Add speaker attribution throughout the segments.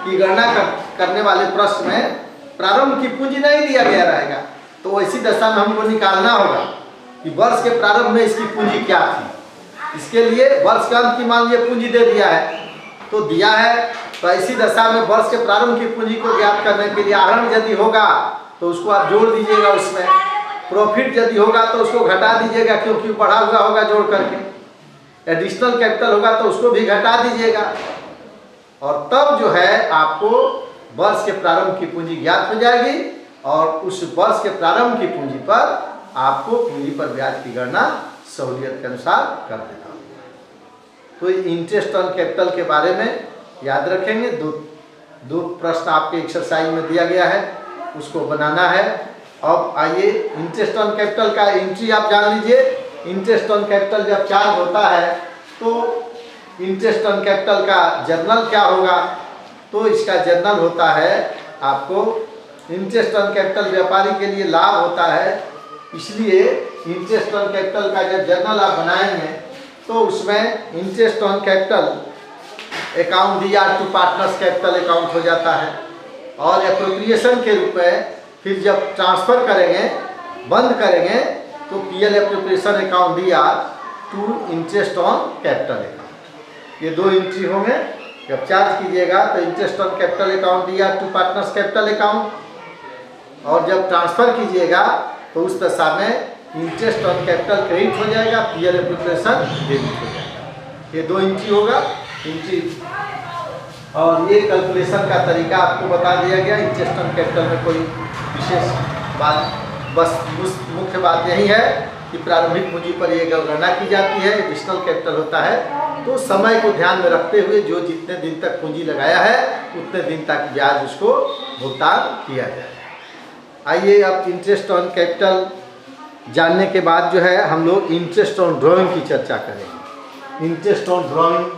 Speaker 1: की गणना करने वाले प्रश्न में प्रारंभ की पूंजी नहीं दिया गया रहेगा, तो ऐसी दशा में हमको निकालना होगा कि वर्ष के प्रारंभ में इसकी पूंजी क्या थी। इसके लिए वर्ष के अंत की मान लीजिए पूंजी दे दिया है, तो दिया है, तो ऐसी दशा में वर्ष के प्रारंभ की पूंजी को ज्ञात करने के लिए आहरण यदि होगा तो उसको आप जोड़ दीजिएगा, उसमें प्रॉफिट यदि होगा तो उसको घटा दीजिएगा क्योंकि बढ़ा हुआ होगा जोड़ करके, एडिशनल कैपिटल होगा तो उसको भी घटा दीजिएगा, और तब जो है आपको वर्ष के प्रारंभ की पूंजी ज्ञात हो जाएगी और उस वर्ष के प्रारंभ की पूंजी पर आपको पूंजी पर ब्याज की गणना सहूलियत के अनुसार कर देना। तो इंटरेस्ट ऑन कैपिटल के बारे में याद रखेंगे। दो प्रश्न आपके एक्सरसाइज में दिया गया है, उसको बनाना है। अब आइए इंटरेस्ट ऑन कैपिटल का एंट्री आप जान लीजिए। इंटरेस्ट ऑन कैपिटल जब चार्ज होता है तो इंटरेस्ट ऑन कैपिटल का जर्नल क्या होगा, तो इसका जर्नल होता है आपको इंटरेस्ट ऑन कैपिटल व्यापारी के लिए लाभ होता है, इसलिए इंटरेस्ट ऑन कैपिटल का जब जर्नल आप बनाएंगे तो उसमें इंटरेस्ट ऑन कैपिटल अकाउंट दिया टू पार्टनर्स कैपिटल अकाउंट हो जाता है, और एप्रोप्रिएशन के रूप में फिर जब ट्रांसफ़र करेंगे बंद करेंगे तो पीएल एप्रोप्रिएशन अकाउंट दिया to interest on capital account. ये दो एंट्री होंगे। जब चार्ज कीजिएगा तो इंटरेस्ट ऑन कैपिटल अकाउंट दिया टू पार्टनर्स कैपिटल अकाउंट, और जब ट्रांसफ़र कीजिएगा तो उस दशा में इंटरेस्ट ऑन कैपिटल क्रेडिट हो जाएगा, पीएल एप्रोप्रिएशन डेबिट हो जाएगा। ये दो एंट्री होगा एंट्री, और ये कैलकुलेशन का तरीका आपको बता दिया गया। इंटरेस्ट ऑन कैपिटल में कोई विशेष बात, बस मुख्य बात यही है कि प्रारंभिक पूंजी पर ये गणना की जाती है, एडिशनल कैपिटल होता है तो समय को ध्यान में रखते हुए जो जितने दिन तक पूंजी लगाया है उतने दिन तक ब्याज उसको भुगतान किया जाए। आइए अब इंटरेस्ट ऑन कैपिटल जानने के बाद जो है हम लोग इंटरेस्ट ऑन ड्राइंग की चर्चा करेंगे। इंटरेस्ट ऑन ड्राइंग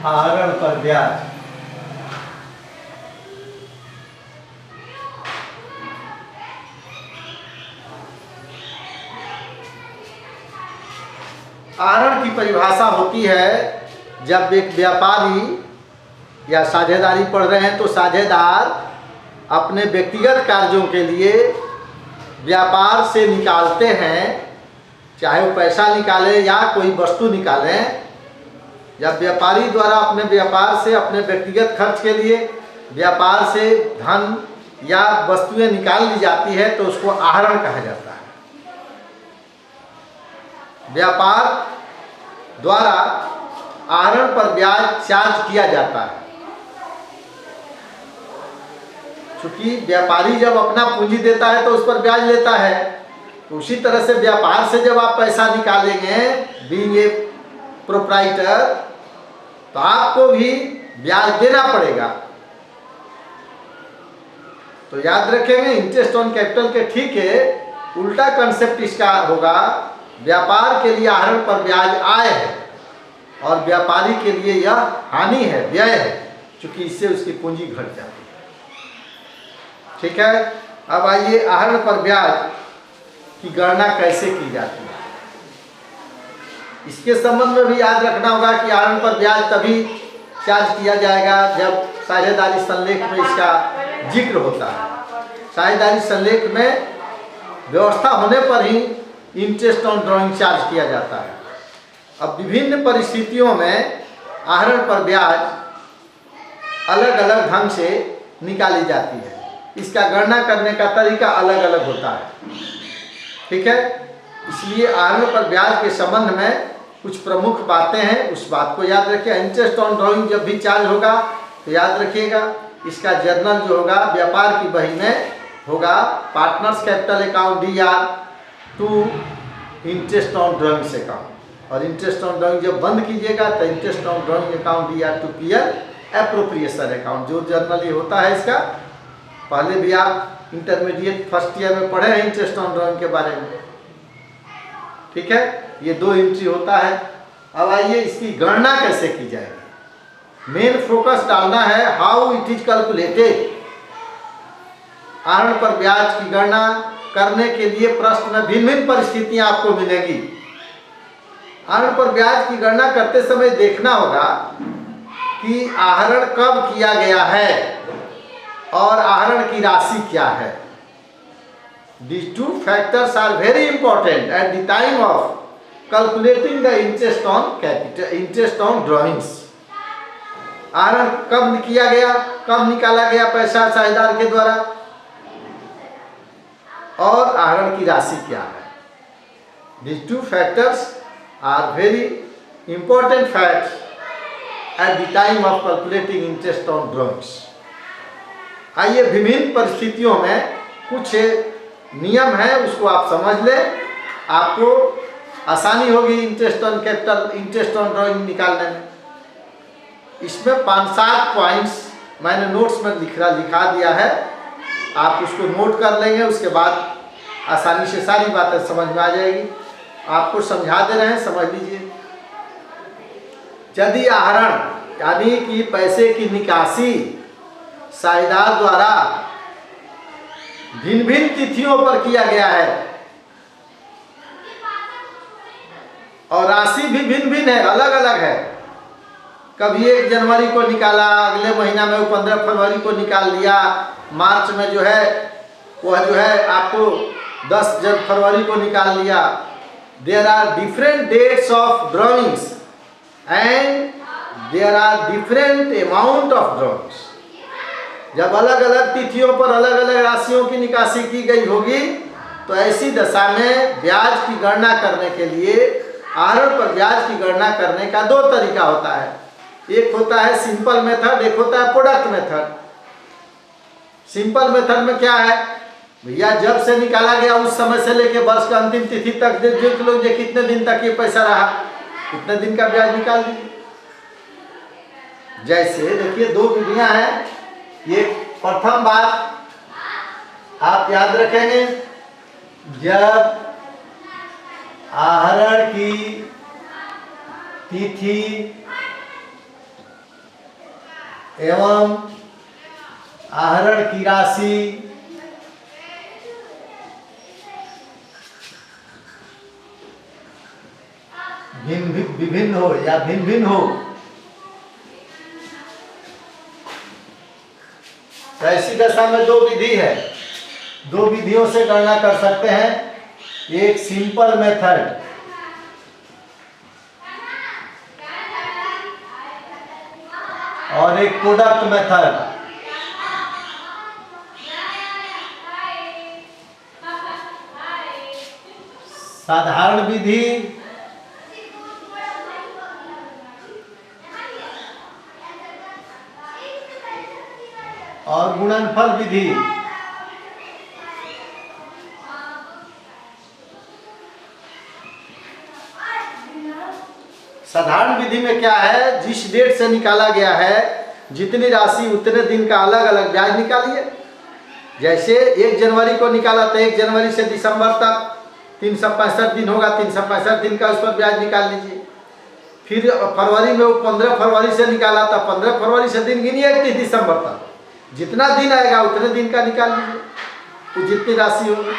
Speaker 1: आहरण पर ब्याज। आहरण की परिभाषा होती है जब एक व्यापारी या साझेदारी पढ़ रहे हैं तो साझेदार अपने व्यक्तिगत कार्यों के लिए व्यापार से निकालते हैं, चाहे वो पैसा निकाले या कोई वस्तु निकालें। जब व्यापारी द्वारा अपने व्यापार से अपने व्यक्तिगत खर्च के लिए व्यापार से धन या वस्तुएं निकाल ली जाती है तो उसको आहरण कहा जाता है। व्यापार द्वारा आहरण पर ब्याज चार्ज किया जाता है, क्योंकि व्यापारी जब अपना पूंजी देता है तो उस पर ब्याज लेता है, तो उसी तरह से व्यापार से जब आप पैसा निकालेंगे बीइंग ए प्रोप्राइटर तो आपको भी ब्याज देना पड़ेगा। तो याद रखेंगे इंटरेस्ट ऑन कैपिटल के ठीक है उल्टा कंसेप्ट इसका होगा, व्यापार के लिए आहरण पर ब्याज आय है और व्यापारी के लिए यह हानि है, व्यय है, क्योंकि इससे उसकी पूंजी घट जाती है। ठीक है, अब आइए आहरण पर ब्याज की गणना कैसे की जाती है, इसके संबंध में भी याद रखना होगा कि आहरण पर ब्याज तभी चार्ज किया जाएगा जब साझेदारी संलेख में इसका जिक्र होता है। साझेदारी संलेख में व्यवस्था होने पर ही इंटरेस्ट ऑन ड्राइंग चार्ज किया जाता है। अब विभिन्न परिस्थितियों में आहरण पर ब्याज अलग अलग ढंग से निकाली जाती है, इसका गणना करने का तरीका अलग अलग होता है। ठीक है, इसलिए आहरण पर ब्याज के संबंध में कुछ प्रमुख बातें हैं, उस बात को याद रखिए। इंटरेस्ट ऑन ड्राइंग जब भी चार्ज होगा तो याद रखिएगा इसका जर्नल जो होगा व्यापार की बही में होगा partners capital account DR to interest on drawings account. और इंटरेस्ट ऑन ड्राइंग जब बंद कीजिएगा तो इंटरेस्ट ऑन ड्राइंग अकाउंट या टू पीयर एप्रोप्रिएशन अकाउंट, जो जनरली होता है इसका, पहले भी आप इंटरमीडिएट फर्स्ट ईयर में पढ़े हैं इंटरेस्ट ऑन ड्राइंग के बारे में। ठीक है, ये 2 एंट्री होता है। अब आइए इसकी गणना कैसे की जाएगी। मेन फोकस डालना है हाउ इट इज कैलकुलेटेड। आहरण पर ब्याज की गणना करने के लिए प्रश्न में भिन्न भिन्न परिस्थितियां आपको मिलेगी। आहरण पर ब्याज की गणना करते समय देखना होगा कि आहरण कब किया गया है और आहरण की राशि क्या है। These 2 factors are very important at the time of calculating the interest on capital, interest on drawings। आहरण कब किया गया, कब निकाला गया पैसा साझेदार के द्वारा, और आहरण की राशि क्या है। These 2 factors are very important facts at the time of calculating interest on drawings। आइए विभिन्न परिस्थितियों में कुछ नियम है, उसको आप समझ लें, आपको आसानी होगी interest on capital, interest on drawing निकालने में। इसमें 5-7 पॉइंट्स मैंने नोट्स में लिखा दिया है, आप उसको नोट कर लेंगे, उसके बाद आसानी से सारी बातें समझ में आ जाएगी। आपको समझा दे रहे हैं, समझ लीजिए। यदि आहरण यानी कि पैसे की निकासी साझेदार द्वारा भिन्न भिन्न तिथियों पर किया गया है और राशि भी भिन्न भिन्न है, अलग अलग है, कभी 1 जनवरी को निकाला, अगले महीना में वो 15 फरवरी को निकाल लिया, मार्च में जो है वह जो है आपको 10 फरवरी को निकाल लिया। There are different dates of drawings and there are different amount of drawings. जब अलग अलग तिथियों पर अलग अलग राशियों की निकासी की गई होगी तो ऐसी दशा में ब्याज की गणना करने के लिए आहरण पर ब्याज की गणना करने का 2 तरीका होता है। एक होता है सिंपल मेथड, एक होता है प्रोडक्ट मेथड। सिंपल मेथड में क्या है भैया, जब से निकाला गया उस समय से लेके वर्ष का अंतिम तिथि तक देख लो कि कितने दिन तक ये पैसा रहा, कितने दिन का ब्याज निकाल दीजिए। जैसे देखिए 2 विधियां हैं। ये प्रथम बात आप याद रखेंगे, जब आहरण की तिथि एवं आहरण की राशि विभिन्न हो या भिन्न भिन्न हो, तो ऐसी दशा में 2 विधि है। 2 विधियों से गणना कर सकते हैं, एक सिंपल मेथड और एक प्रोडक्ट मेथड। साधारण विधि और गुणनफल विधि। साधारण विधि में क्या है, जिस डेट से निकाला गया है जितनी राशि उतने दिन का अलग अलग ब्याज निकालिए। जैसे 1 जनवरी को निकाला तो 1 जनवरी से दिसंबर तक 365 दिन होगा, 365 दिन का उस पर ब्याज निकाल लीजिए। फिर फरवरी में वो 15 फरवरी से निकाला था, 15 फरवरी से दिन गिनिए 31 दिसंबर तक, जितना दिन आएगा उतने दिन का निकाल लीजिए, तो जितनी राशि होगी।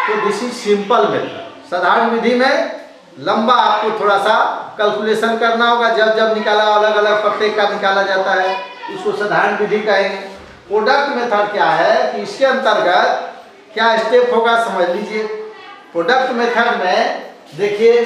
Speaker 1: तो दिस इज सिंपल मेथड। साधारण विधि में लंबा आपको थोड़ा सा कैलकुलेशन करना होगा, जब जब निकाला अलग अलग प्रत्येक का निकाला जाता है, उसको साधारण विधि कहेंगे। प्रोडक्ट मेथड क्या है कि इसके अंतर्गत क्या स्टेप होगा समझ लीजिए। प्रोडक्ट मेथड में देखिए